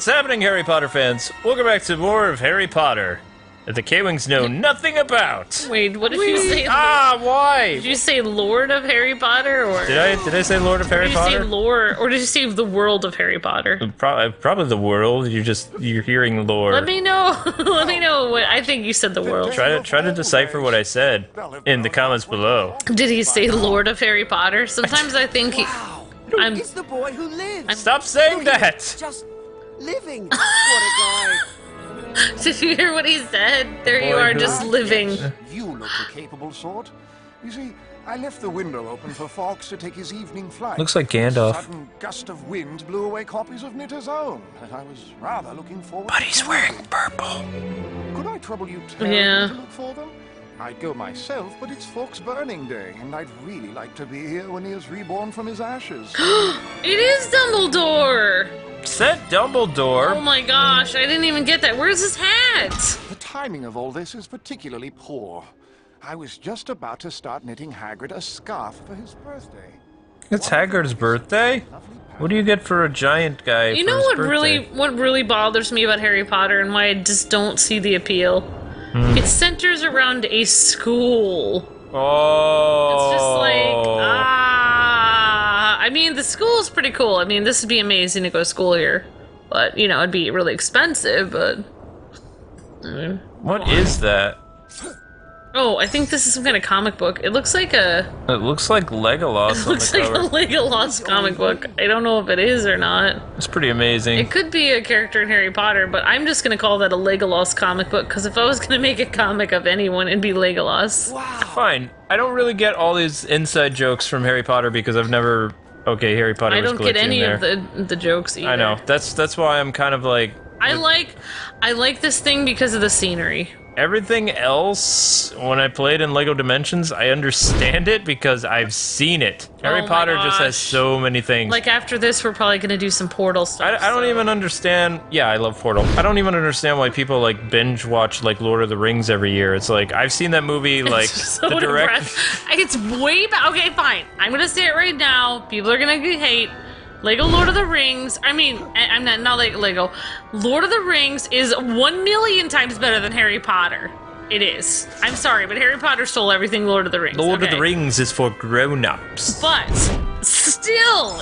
What's happening, Harry Potter fans? Welcome back to more of Harry Potter that the Kwings know nothing about. Wait, what did you say? Why? Did you say Lord of Harry Potter, or did I say Lord of Harry Potter? Did you say lore, or did you say the world of Harry Potter? Probably the world. You're hearing lore. Let me know. Let me know what I think you said. The world. Try to decipher what I said in the comments below. Did he say Lord of Harry Potter? Sometimes I think he. It's the boy who lives. Stop saying that. Just living. What a guy. Did you hear what he said? There you are, just living. You look the capable sort. You see, I left the window open for Fawkes to take his evening flight. Looks like Gandalf. A sudden gust of wind blew away copies of Knitter's Own, and I was rather looking forward But to he's reading. wearing purple. Could I trouble you to look for them? I'd go myself, but it's Fawkes' burning day, and I'd really like to be here when he is reborn from his ashes. It is Dumbledore! Said Dumbledore. Oh my gosh, I didn't even get that. Where's his hat? The timing of all this is particularly poor. I was just about to start knitting Hagrid a scarf for his birthday. It's Hagrid's birthday? What do you get for a giant guy? You for know his what birthday? really bothers me about Harry Potter and why I just don't see the appeal? It centers around a school. Oh. It's just like, I mean, the school's pretty cool. I mean, this would be amazing to go to school here. But, you know, it'd be really expensive, but... What is that? Oh, I think this is some kind of comic book. It looks like a... It looks like Legolas It looks on like the a cover. Legolas comic book. I don't know if it is or not. It's pretty amazing. It could be a character in Harry Potter, but I'm just gonna call that a Legolas comic book, because if I was gonna make a comic of anyone, it'd be Legolas. Fine. I don't really get all these inside jokes from Harry Potter because I've never... Okay, Harry Potter was I don't get glitchy in any there. of the jokes either. I know. That's why I'm kind of like... I like this thing because of the scenery. Everything else, when I played in LEGO Dimensions, I understand it because I've seen it. Harry my Potter just has gosh. so many things. Like, after this, we're probably gonna do some Portal stuff. I don't even understand. Yeah, I love Portal. I don't even understand why people like binge watch like Lord of the Rings every year. It's like I've seen that movie like so the direct. depressed. It's way back. Okay, fine. I'm gonna say it right now. People are gonna hate. Lego Lord of the Rings. I mean, I'm not like Lego. Lord of the Rings is 1,000,000 times better than Harry Potter. It is. I'm sorry, but Harry Potter stole everything Lord of the Rings. Lord of okay? the Rings is for grown-ups. But still,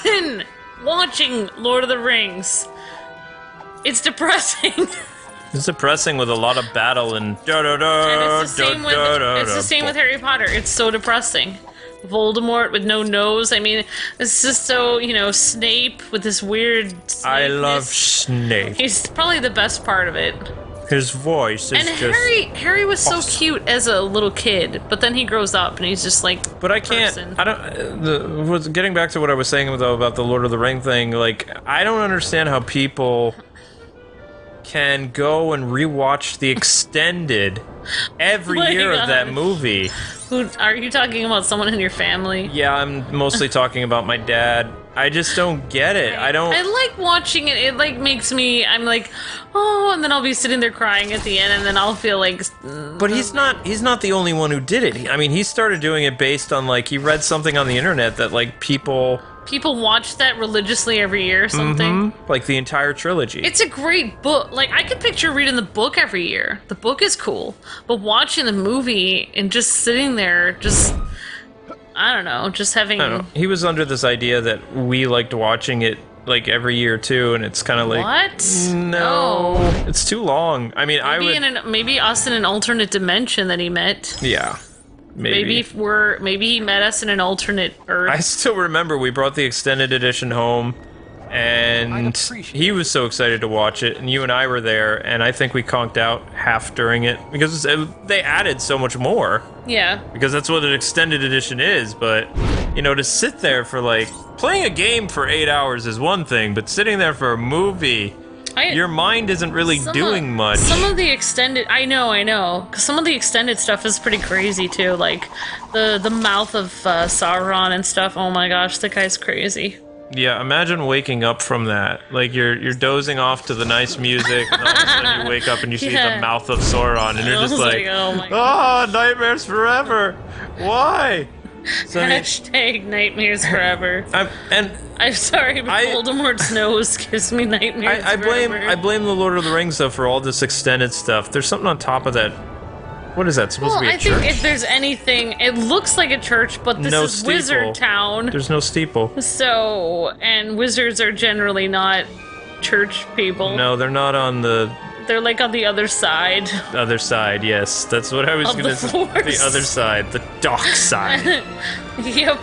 even watching Lord of the Rings, it's depressing. It's depressing with a lot of battle and And it's the same with Harry Potter. It's so depressing. Voldemort with no nose. I mean, it's just so, you know, Snape with this weird I love Snapeness. Snape. He's probably the best part of it. His voice is And just... Harry was so awesome. cute as a little kid, but then he grows up and he's just like But I can't. person. I don't. Getting back to what I was saying though about the Lord of the Ring thing, like I don't understand how people can go and rewatch the extended every My year of that gosh. movie. Who are you talking about? Someone in your family? Yeah, I'm mostly talking about my dad. I just don't get it. I don't. I like watching it. It like makes me. I'm like, oh, and then I'll be sitting there crying at the end, and then I'll feel like. But he's not the only one who did it. I mean, he started doing it based on like he read something on the internet that like people watch that religiously every year or something. like the entire trilogy. It's a great book. Like, I could picture reading the book every year. The book is cool. But watching the movie and just sitting there, just, I don't know, just having... I don't know. He was under this idea that we liked watching it like every year too, and it's kind of like... What? No. It's too long. I mean, Maybe us in an alternate dimension that he met. Yeah. Maybe. Maybe he met us in an alternate Earth. I still remember we brought the extended edition home, and he was so excited to watch it, and you and I were there, and I think we conked out half during it, because they added so much more. Yeah. Because that's what an extended edition is, but, you know, to sit there for, like, playing a game for 8 hours is one thing, but sitting there for a movie, your mind isn't really doing much. Some of the extended, I know, because some of the extended stuff is pretty crazy too, like the mouth of Sauron and stuff. Oh my gosh, that guy's crazy. Yeah, imagine waking up from that. Like, you're dozing off to the nice music, and all of a sudden you wake up and you see the mouth of Sauron, and you're just like, oh my God. oh, nightmares forever. Why? So, I mean, Hashtag nightmares forever. and I'm sorry, but Voldemort's nose gives me nightmares I forever. blame the Lord of the Rings though for all this extended stuff. There's something on top of that. What is that supposed to be? A church? I think if there's anything, it looks like a church, but this is steeple. Wizard Town. There's no steeple. So, and wizards are generally not church people. No, they're not on the. They're like on the other side. Other side, yes. That's what I was going to say. The other side. The dark side. Yep.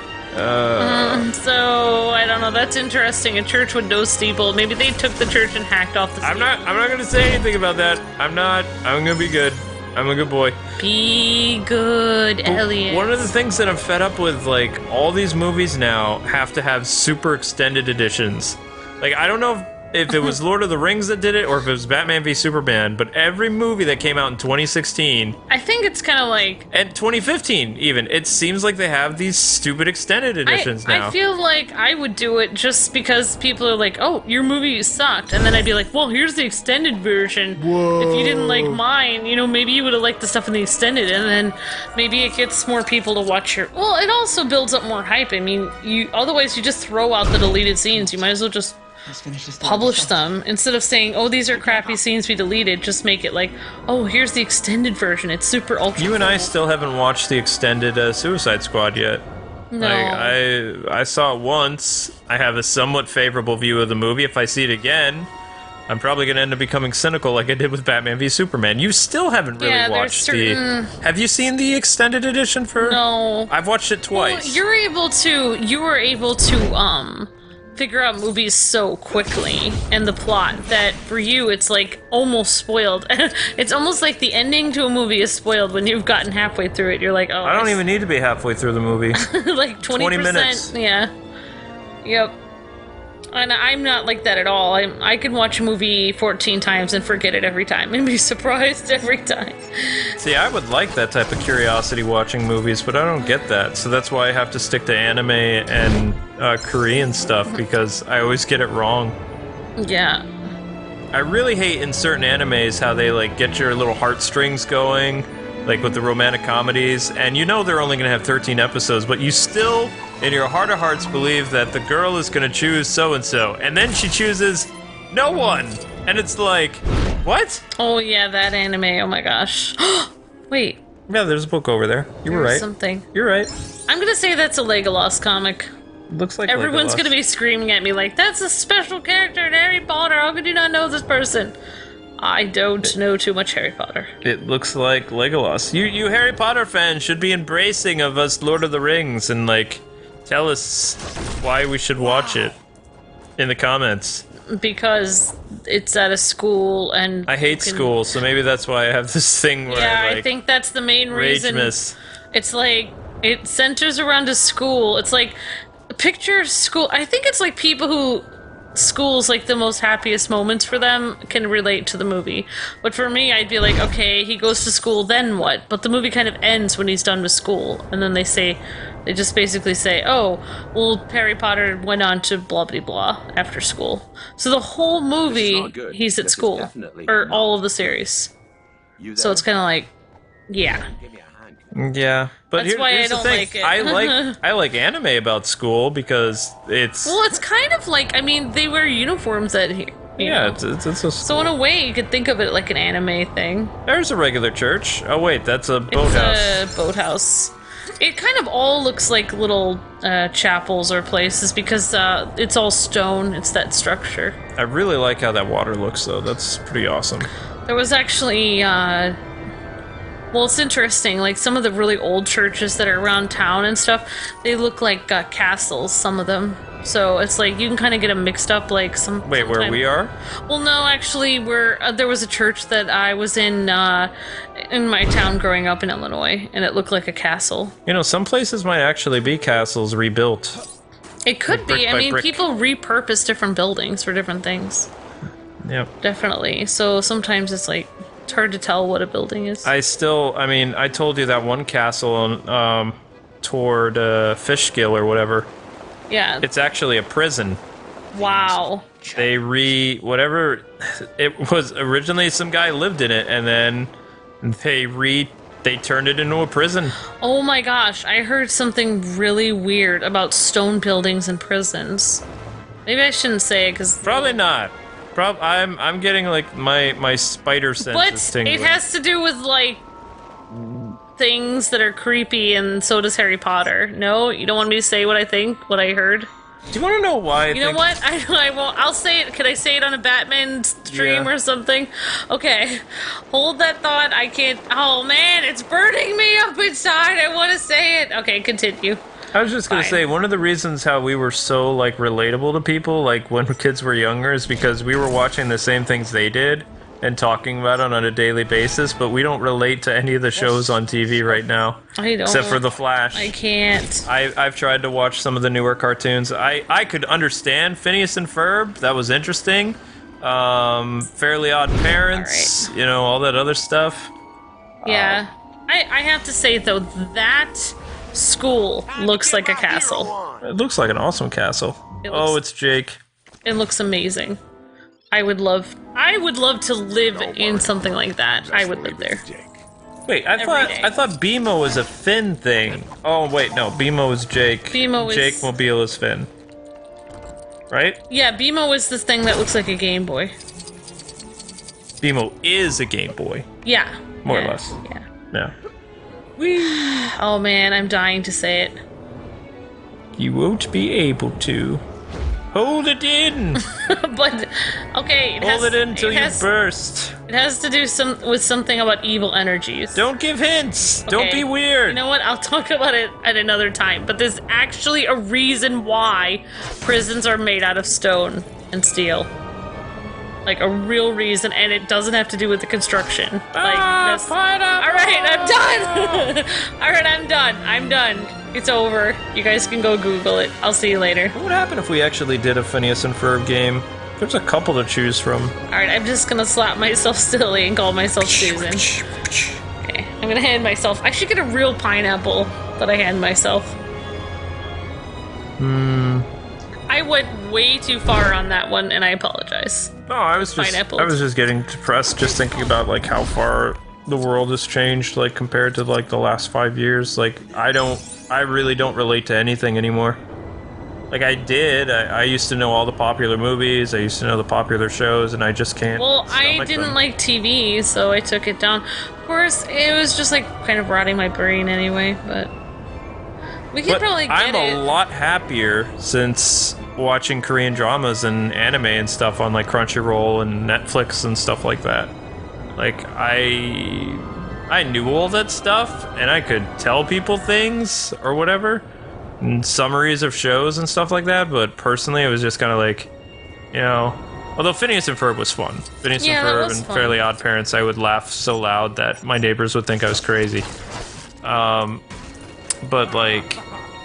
So, I don't know. That's interesting. A church with no steeple. Maybe they took the church and hacked off the steeple. I'm not going to say anything about that. I'm going to be good. I'm a good boy. Be good, Elliot. One of the things that I'm fed up with, like, all these movies now have to have super extended editions. Like, I don't know if it was Lord of the Rings that did it or if it was Batman v Superman, but every movie that came out in 2016... I think it's kind of like... And 2015, even. It seems like they have these stupid extended editions now. I feel like I would do it just because people are like, oh, your movie sucked. And then I'd be like, well, here's the extended version. Whoa. If you didn't like mine, you know, maybe you would have liked the stuff in the extended. And then maybe it gets more people to watch your... Well, it also builds up more hype. I mean, otherwise you just throw out the deleted scenes. You might as well just... publish them instead of saying, oh, these are crappy scenes we deleted. Just make it like, oh, here's the extended version. It's super ultra You and I still haven't watched the extended Suicide Squad yet. No. I saw it once. I have a somewhat favorable view of the movie. If I see it again, I'm probably going to end up becoming cynical like I did with Batman v Superman. You still haven't really watched the... Have you seen the extended edition for... No. I've watched it twice. Well, you were able to figure out movies so quickly and the plot that for you it's like almost spoiled. It's almost like the ending to a movie is spoiled when you've gotten halfway through it. You're like, oh, I don't even need to be halfway through the movie. like 20%. 20 minutes. Yeah. Yep. And I'm not like that at all. I can watch a movie 14 times and forget it every time and be surprised every time. See, I would like that type of curiosity watching movies, but I don't get that. So that's why I have to stick to anime and Korean stuff, because I always get it wrong. Yeah. I really hate in certain animes how they like get your little heartstrings going, like with the romantic comedies, and you know they're only going to have 13 episodes, but you still, in your heart of hearts, believe that the girl is going to choose so-and-so, and then she chooses no one, and it's like, what? Oh yeah, that anime, oh my gosh. Wait. Yeah, there's a book over there. You were right. Something. You're right. I'm going to say that's a Legolas comic. Looks like everyone's Legolas. Gonna be screaming at me like, that's a special character in Harry Potter, how could you not know this person? I don't know too much Harry Potter. It looks like Legolas. You Harry Potter fans should be embracing of us Lord of the Rings and like tell us why we should watch it in the comments. Because it's at a school and... I hate school, so maybe that's why I have this thing where I think that's the main reason. It's like, it centers around a school. It's like, picture school. I think it's like people who... School's like the most happiest moments for them can relate to the movie. But for me, I'd be like, okay, he goes to school, then what? But the movie kind of ends when he's done with school. And then they just basically say, oh, well, Harry Potter went on to blah, blah, blah after school. So the whole movie, he's at school. Or all of the series. So it's kind of like, yeah. Yeah, but that's why here's I don't the thing. like it. I like anime about school because it's... Well, it's kind of like, I mean, they wear uniforms at here. Yeah, it's a school. So in a way, you could think of it like an anime thing. There's a regular church. Oh wait, that's a boathouse. It's a boathouse. It kind of all looks like little chapels or places because it's all stone. It's that structure. I really like how that water looks, though. That's pretty awesome. There was actually... well, it's interesting, like some of the really old churches that are around town and stuff, they look like castles, some of them. So it's like, you can kind of get them mixed up like some... Wait, where we are? Well, no, actually, there was a church that I was in my town growing up in Illinois, and it looked like a castle. You know, some places might actually be castles rebuilt. It could be. I mean, people repurpose different buildings for different things. Yep. Definitely. So sometimes it's like... It's hard to tell what a building is. I told you that one castle toward Fishkill or whatever. Yeah. It's actually a prison. Wow. They whatever, it was originally some guy lived in it, and then they they turned it into a prison. Oh my gosh, I heard something really weird about stone buildings and prisons. Maybe I shouldn't say it because Probably not. I'm getting like my spider senses tingling. It has to do with like things that are creepy, and so does Harry Potter. No, you don't want me to say what I think, what I heard. Do you want to know why? You know what? I won't. I'll say it. Can I say it on a Batman stream or something? Okay, hold that thought. I can't. Oh man, it's burning me up inside. I want to say it. Okay, continue. I was just gonna say, one of the reasons how we were so like relatable to people, like when kids were younger, is because we were watching the same things they did and talking about it on a daily basis, but we don't relate to any of the shows on TV right now. I don't. Except for The Flash. I can't. I've tried to watch some of the newer cartoons. I could understand Phineas and Ferb. That was interesting. Fairly Odd Parents. Right. You know, all that other stuff. Yeah. I have to say, though, that school looks like a castle. It looks like an awesome castle. It's Jake. It looks amazing. I would love to live in something like that. I would live there. Wait, I thought BMO was a Finn thing. Oh wait, no, BMO is Jake. BMO is Jake Mobile is Finn. Right? Yeah, BMO is the thing that looks like a Game Boy. BMO is a Game Boy. Yeah. More or less. Yeah. Yeah. Oh man, I'm dying to say it. You won't be able to. Hold it in. But okay, hold it in until you burst. It has to do with something about evil energies. Don't give hints. Okay. Don't be weird. You know what? I'll talk about it at another time. But there's actually a reason why prisons are made out of stone and steel. Like a real reason, and it doesn't have to do with the construction. Like pineapple. All right, I'm done. All right, I'm done. I'm done. It's over. You guys can go Google it. I'll see you later. What would happen if we actually did a Phineas and Ferb game? There's a couple to choose from. All right, I'm just gonna slap myself silly and call myself Susan. Okay, I'm gonna hand myself. I should get a real pineapple that I hand myself. I went way too far on that one, and I apologize. No, I was just getting depressed just thinking about like how far the world has changed, like compared to like the last 5 years. Like I really don't relate to anything anymore. Like I used to know all the popular movies, I used to know the popular shows, and I just can't. Well, I didn't like TV, so I took it down. Of course, it was just like kind of rotting my brain anyway, but we could probably get I'm a lot happier since watching Korean dramas and anime and stuff on like Crunchyroll and Netflix and stuff like that. Like I knew all that stuff and I could tell people things or whatever, and summaries of shows and stuff like that, but personally it was just kind of like, you know, although Phineas and Ferb was fun. Phineas and Ferb and Fairly Odd Parents, I would laugh so loud that my neighbors would think I was crazy. But like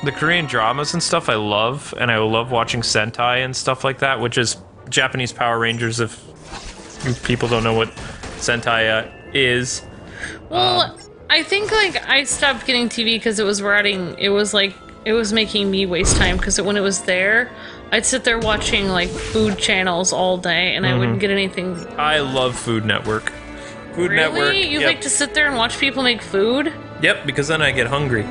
the Korean dramas and stuff I love, and I love watching Sentai and stuff like that, which is Japanese Power Rangers if people don't know what Sentai is. Well, I think like I stopped getting TV because it was rotting. It was making me waste time because when it was there, I'd sit there watching like food channels all day and I wouldn't get anything. I love Food Network. Food really? Network. You like to sit there and watch people make food? Yep, because then I get hungry.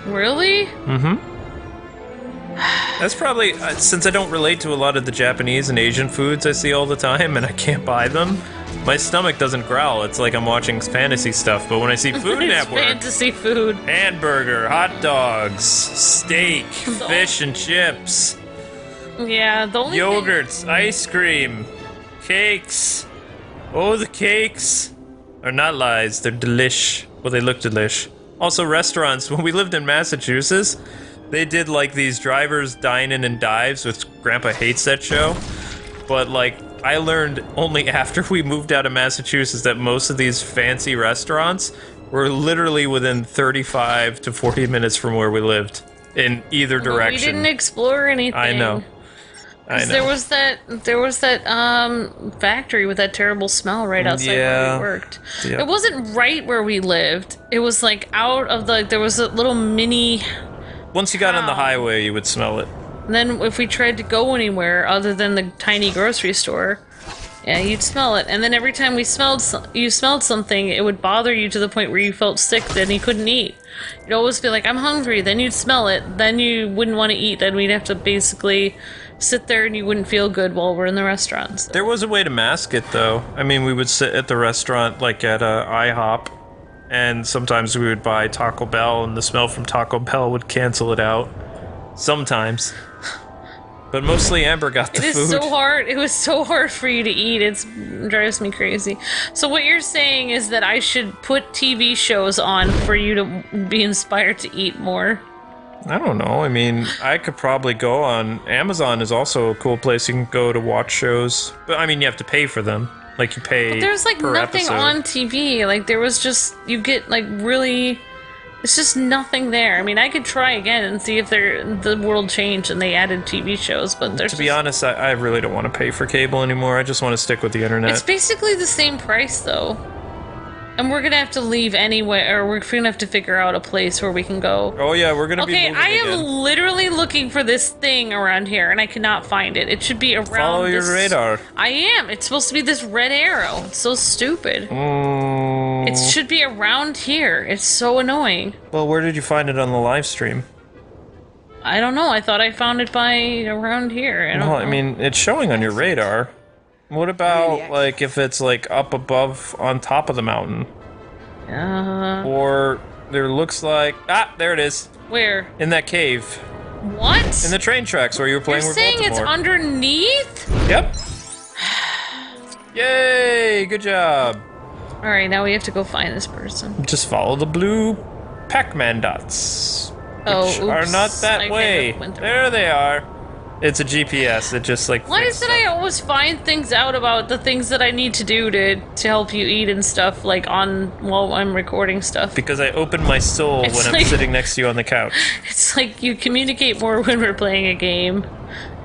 Really? That's probably, since I don't relate to a lot of the Japanese and Asian foods I see all the time and I can't buy them, my stomach doesn't growl. It's like I'm watching fantasy stuff, but when I see Food Network... fantasy food. Hamburger, hot dogs, steak, fish and chips. Yeah, the only yogurts, ice cream, cakes. Oh, the cakes are not lies. They're delish. Well, they look delish. Also, restaurants. When we lived in Massachusetts, they did like these drivers dine-in and dives, which Grandpa hates that show. But like, I learned only after we moved out of Massachusetts that most of these fancy restaurants were literally within 35 to 40 minutes from where we lived in either direction. We didn't explore anything. I know. There was that factory with that terrible smell right outside where we worked. Yeah. It wasn't right where we lived. It was like out of the. There was a little mini. Once you got on the highway, you would smell it. And then if we tried to go anywhere other than the tiny grocery store, Yeah, you'd smell it, and then every time you smelled something, it would bother you to the point where you felt sick, then you couldn't eat. You'd always be like, I'm hungry, then you'd smell it, then you wouldn't want to eat, then we'd have to basically sit there and you wouldn't feel good while we're in the restaurants. So. There was a way to mask it, though. I mean, we would sit at the restaurant, like at IHOP, and sometimes we would buy Taco Bell, and the smell from Taco Bell would cancel it out. Sometimes. But mostly Amber got the food. It is so hard. It was so hard for you to eat. It drives me crazy. So what you're saying is that I should put TV shows on for you to be inspired to eat more. I don't know. I mean, I could probably go on... Amazon is also a cool place you can go to watch shows. But, I mean, you have to pay for them. Like, you pay But there's, like, per nothing episode. on TV. Like, there was just... You get, like, really... It's just nothing there. I mean, I could try again and see if the world changed and they added TV shows, but there's To be honest, I really don't want to pay for cable anymore. I just want to stick with the internet. It's basically the same price, though. And we're gonna have to leave anyway, or we're gonna have to figure out a place where we can go. Oh yeah, we're gonna be Okay, moving I am again. literally looking for this thing around here, and I cannot find it. It should be around Follow your this... radar. I am. It's supposed to be this red arrow. It's so stupid. Mm. It should be around here. It's so annoying. Well, where did you find it on the live stream? I don't know. I thought I found it by around here. I don't Well, know. I mean, it's showing on your radar. What about, Really? like, if it's, like, up above on top of the mountain? Or there looks like... Ah, there it is. Where? In that cave. What? In the train tracks where you were playing You're with saying it's Baltimore. underneath? Yep. Yay, good job. Alright, now we have to go find this person. Just follow the blue Pac-Man dots. Oh, Which are oops. not that I way. kind of went the There they are. It's a GPS. It just like. Why fixed is it I always find things out about the things that I need to do to help you eat and stuff, like while I'm recording stuff? Because I open my soul It's when I'm like- sitting next to you on the couch. It's like you communicate more when we're playing a game.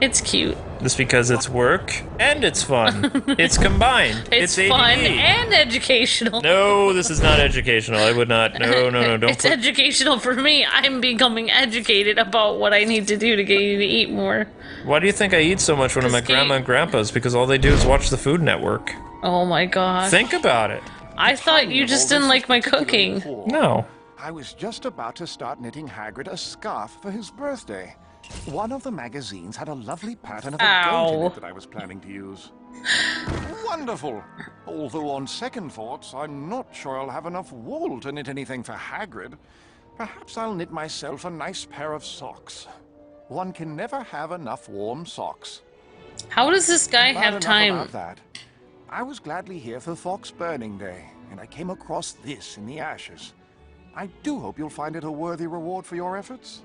It's cute. Just because it's work and it's fun. It's combined. It's ADD. fun and educational. No, this is not educational. I would not. No, don't It's put. educational for me. I'm becoming educated about what I need to do to get you to eat more. Why do you think I eat so much when I'm at Escape. Grandma and Grandpa's? Because all they do is watch the Food Network. Oh my gosh. Think about it. I thought you just didn't like my cooking. No. I was just about to start knitting Hagrid a scarf for his birthday. One of the magazines had a lovely pattern of a goat in Ow. it that I was planning to use. Wonderful! Although on second thoughts, I'm not sure I'll have enough wool to knit anything for Hagrid. Perhaps I'll knit myself a nice pair of socks. One can never have enough warm socks. How does this guy But have enough time? about that. I was gladly here for Fox Burning Day, and I came across this in the ashes. I do hope you'll find it a worthy reward for your efforts.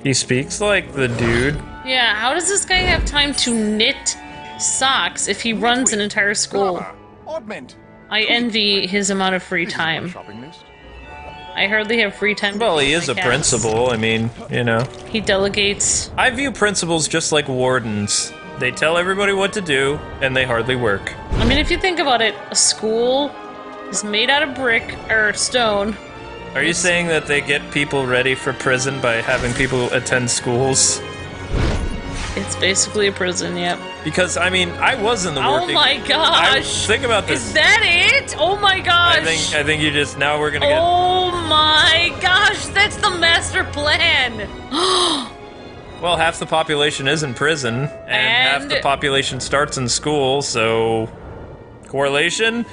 He speaks like the dude. Yeah, how does this guy have time to knit socks if he runs an entire school? Clever. Oddment. I envy his amount of free This is my time. shopping list. I hardly have free time. to Well, he feed is my a cats. principal. I mean, you know. He delegates. I view principals just like wardens. They tell everybody what to do, and they hardly work. I mean, if you think about it, a school is made out of brick or stone. Are you saying that they get people ready for prison by having people attend schools? It's basically a prison, yep. Because, I mean, I was in the Oh working... my gosh! Think about this. Is that it? Oh my gosh! I think you just... Now we're gonna get... Oh my gosh, that's the master plan! Well, half the population is in prison, and half the population starts in school, so... Correlation?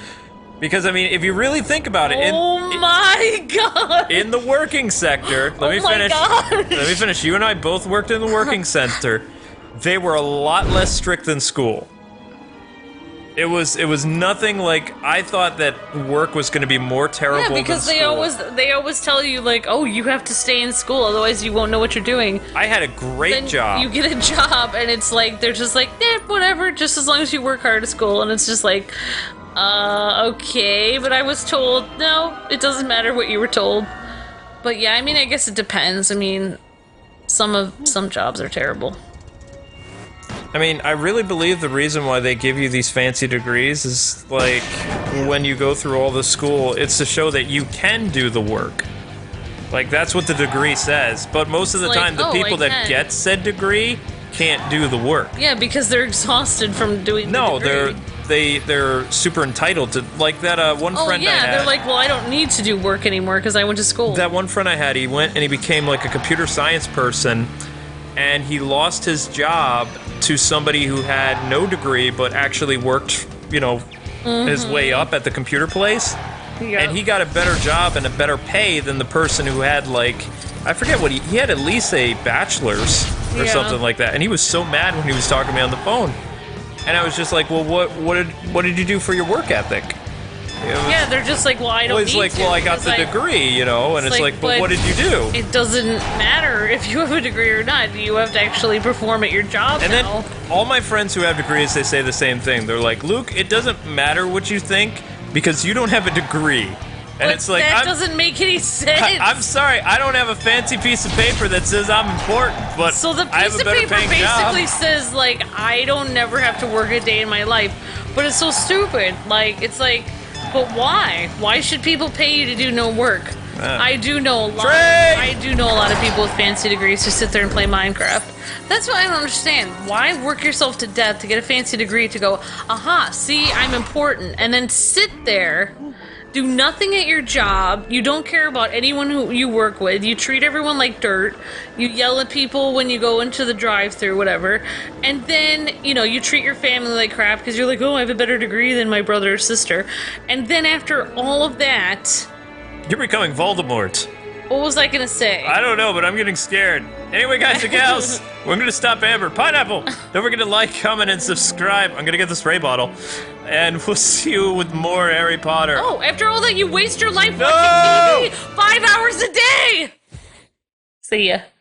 Because, I mean, if you really think about it... Oh my god! In the working sector, let me my finish. gosh. Let me finish. You and I both worked in the working sector. They were a lot less strict than school. It was nothing like I thought that work was going to be more terrible Yeah, because than school. they always tell you like, oh, you have to stay in school, otherwise you won't know what you're doing. I had a great Then job. you get a job, and it's like they're just like, whatever, just as long as you work hard at school, and it's just like, okay, but I was told no, it doesn't matter what you were told. But yeah, I mean, I guess it depends. I mean, some jobs are terrible. I mean, I really believe the reason why they give you these fancy degrees is, like, when you go through all the school, it's to show that you can do the work. Like, that's what the degree says. But most of the It's like, time, the oh, people I that can. get said degree can't do the work. Yeah, because they're exhausted from doing. No, the degree. they're super entitled to, like that one friend I had. They're like, well, I don't need to do work anymore because I went to school. That one friend I had, he went and he became like a computer science person, and he lost his job to somebody who had no degree but actually worked, you know, his way up at the computer place. Yep. And he got a better job and a better pay than the person who had, like, I forget what he had at least a bachelor's or something like that. And he was so mad when he was talking to me on the phone. And I was just like, well, what did you do for your work ethic? Yeah, they're just like, well, I don't need like, to. well, I got the degree, you know, and it's like, but what did you do? It doesn't matter if you have a degree or not. You have to actually perform at your job and now. Then all my friends who have degrees, they say the same thing. They're like, Luke, it doesn't matter what you think because you don't have a degree. And But it's like, that doesn't make any sense. I'm sorry, I don't have a fancy piece of paper that says I'm important, but So the I have piece a of better paper paying basically job. says, like, I don't never have to work a day in my life. But it's so stupid. Like, it's like, but why? Why should people pay you to do no work? I do know a lot. I do know a lot of people with fancy degrees who sit there and play Minecraft. That's what I don't understand. Why work yourself to death to get a fancy degree to go, aha, see, I'm important, and then sit there, do nothing at your job. You don't care about anyone who you work with. You treat everyone like dirt. You yell at people when you go into the drive-thru, whatever. And then, you know, you treat your family like crap because you're like, oh, I have a better degree than my brother or sister. And then after all of that, You're becoming Voldemort. what was I gonna say? I don't know, but I'm getting scared. Anyway, guys and gals, we're gonna stop Amber. Pineapple! Don't forget to like, comment, and subscribe. I'm gonna get the spray bottle. And we'll see you with more Harry Potter. Oh, after all that, you waste your life No! watching TV 5 hours a day! See ya.